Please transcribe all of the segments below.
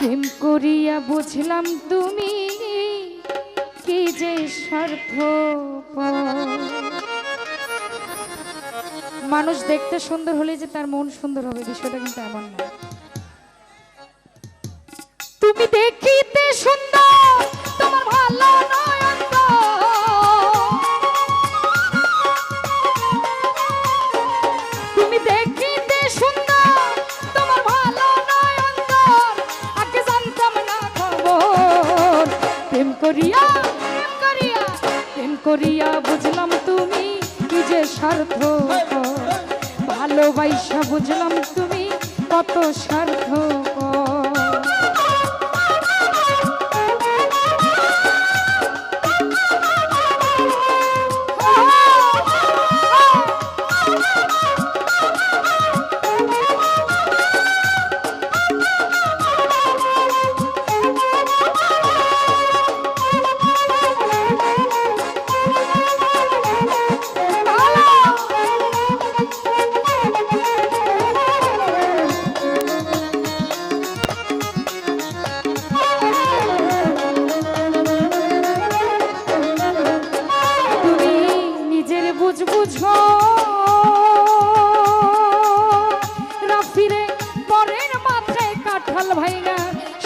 প্রেম করিয়া বুঝলাম তুমি কি যে স্বার্থ। মানুষ দেখতে সুন্দর হলে যে তার মন সুন্দর হবে বিষয়টা কিন্তু এমন না। তুমি দেখিতে সুন্দর তোমার ভালো নয় অন্তর, তুমি দেখিতে সুন্দর তোমার ভালো নয় অন্তর, আগে জানতাম না খবর। প্রেম করিয়া প্রেম করিয়া বুঝলাম তুমি কি যে স্বার্থ, ভালোবাসা বুঝলাম তুমি কত স্বার্থ। বুঝো রাফিরে পরের মাথায় কাঁঠাল ভাইনা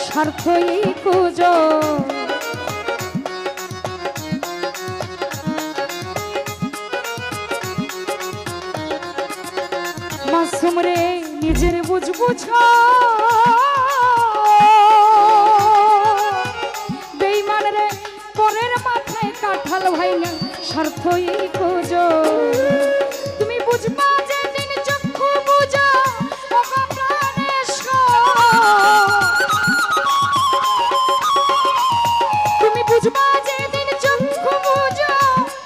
স্বার্থই কুজো। মাসুম রে নিজের বুঝো বেঈমান রে পরের মাথায় কাঁঠাল ভাইনা স্বার্থই কুজো। তুমি বুঝবা যেদিন চক্ষু বুঝা ওগো প্রাণেশ্বর, তুমি বুঝবা যেদিন চক্ষু বুঝা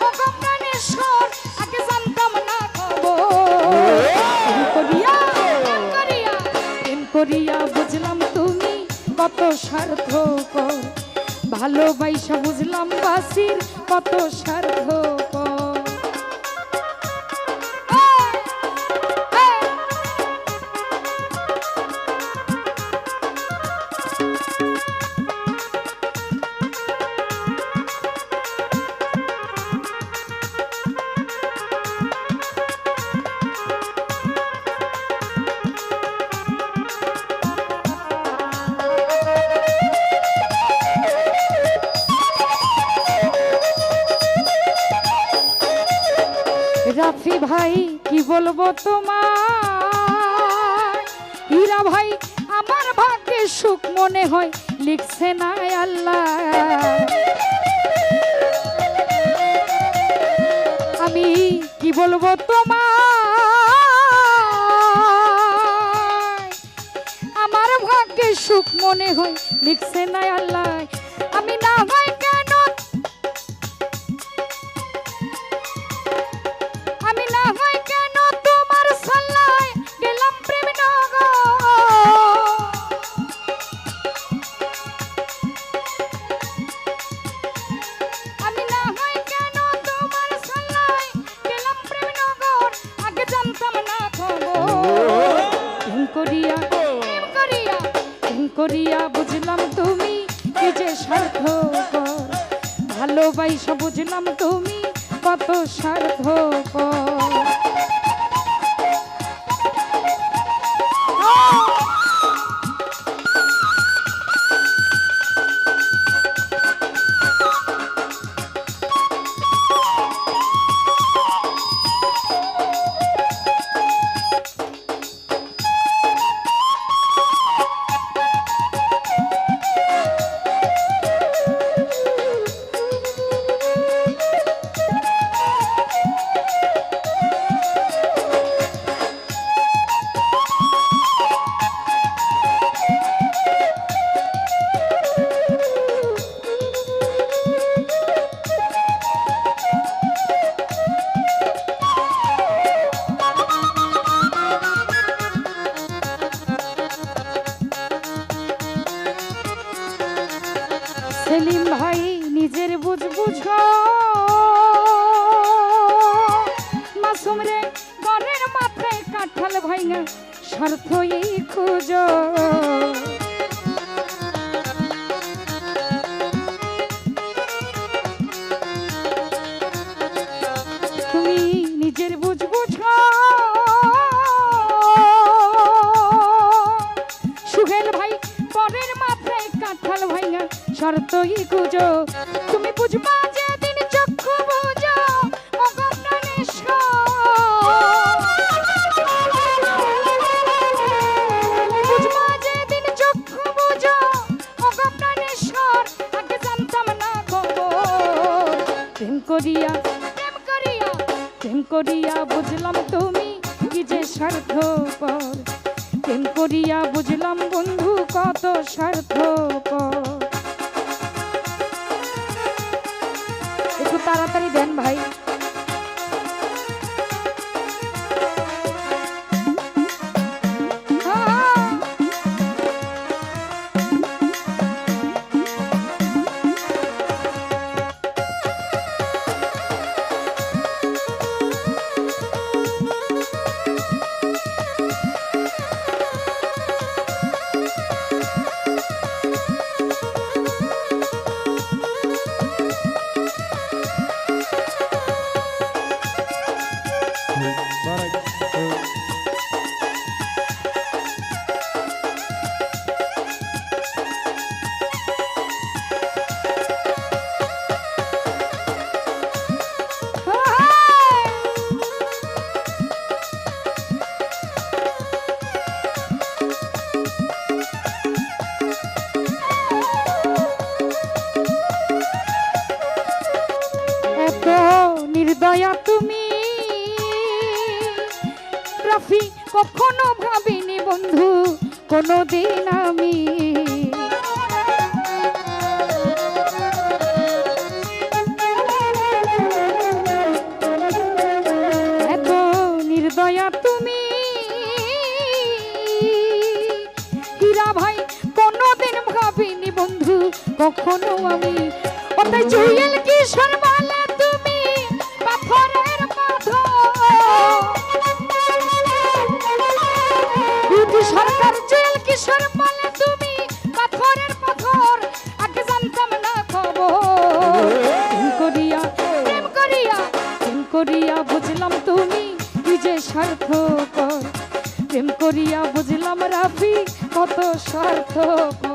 ওগো প্রাণেশ্বর, আগে জানতাম না খবর। প্রেম করিয়া বুঝলাম তুমি কত স্বার্থপর, ভালোবাসা বুঝলাম বাসির কত স্বার্থপর। রাফি ভাই কি বলবো তোমার, হীরা ভাই আমার ভাগ্যে সুখ মনে হয় লিখছে না আল্লাহ। আমি কি বলবো তোমার, আমার ভাগ্যে সুখ মনে হয় লিখছে না আল্লাহ। আমি না হয় কেন, আমি না হয় কেন তোমার সাল্লায় গেলাম প্রেম নগর। আমি না হয় কেন তোমার সাল্লায় গেলাম প্রেম নগর, আগে জানতাম না খবর। প্রেম করিয়া বুঝলাম তুমি কি যে স্বার্থপর, ভালোবাসা বুঝলাম তুমি কত স্বার্থপর। সেলিম ভাই নিজের বুঝো মাসুম রে ঘরের মাথায় কাঁঠাল ভাইনা স্বার্থই খুঁজো। তুমি বুঝবা যেদিন চক্ষু বুঝো ওগো প্রাণেশ্বর, বুঝবা যেদিন চক্ষু বুঝো ওগো প্রাণেশ্বর, আগে জানতাম না খবর। প্রেম করিয়া প্রেম করিয়া প্রেম করিয়া বুঝলাম তুমি কি যে স্বার্থপর, প্রেম করিয়া বুঝলাম বন্ধু কত স্বার্থপর। একটু তাড়াতাড়ি দেন ভাই। নির্দয়া তুমি রাফি, কখনো ভাবিনি বন্ধু কোনদিন আমি, এত নির্দয়া তুমি হীরা ভাই, কোনদিন ভাবিনি বন্ধু কখনো আমি। ওটাই জুয়েল কিশোর বলে তুমি পাথরের পাথর, সরকার জুয়েল কিশোর বলে তুমি পাথরের পাথর, আগে জানতাম না খবর। প্রেম করিয়া প্রেম করিয়া প্রেম করিয়া বুঝলাম তুমি কি যে স্বার্থপর, প্রেম করিয়া বুঝলাম রাফি কত স্বার্থপর।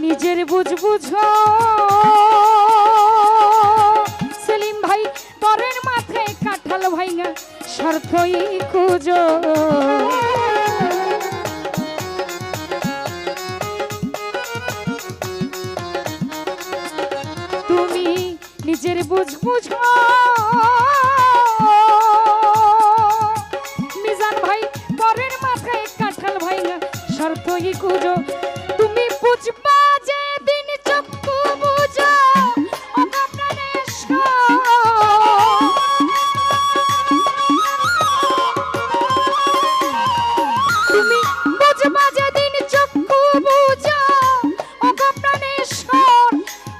নিজের বুঝ বুঝো সেলিম ভাই, পরের মাথায় কাঁঠাল ভাইঙা স্বার্থই খুঁজো। তুমি নিজের বুঝ বুঝো মিজান ভাই, পরের মাথায় কাঁঠাল ভাইঙা স্বার্থই খুঁজো। তুমি বুঝবা যেদিন চক্ষু বুঝো ওগো প্রাণেশ্বর, তুমি বুঝবা যেদিন চক্ষু বুঝো ওগো প্রাণেশ্বর,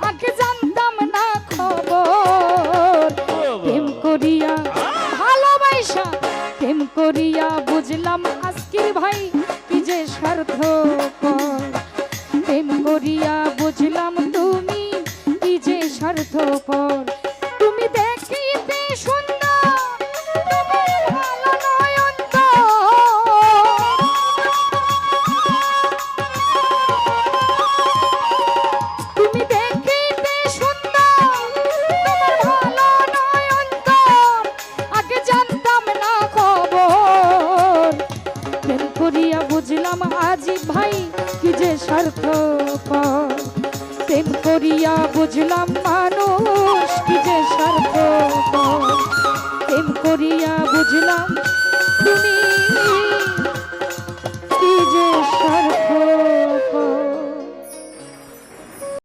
আগে জানতাম না খবর। প্রেম করিয়া ভালোবাসা প্রেম করিয়া বুঝলাম আজকের ভাই কি যে স্বার্থপর, প্রেম করিয়া বুঝলাম তুমি কি যে স্বার্থপর। তুমি দেখিতে সুন্দর তোমার ভালো নয়ন তো, তুমি দেখিতে সুন্দর তোমার ভালো নয়ন তো, আগে জানতাম না খবর। প্রেম করিয়া বুঝলাম আজি ভাই কি যে স্বার্থপর, প্রেম করিয়া বুঝলাম মানুষ কি যে স্বার্থপর, প্রেম করিয়া বুঝলাম তুমি কি যে স্বার্থপর।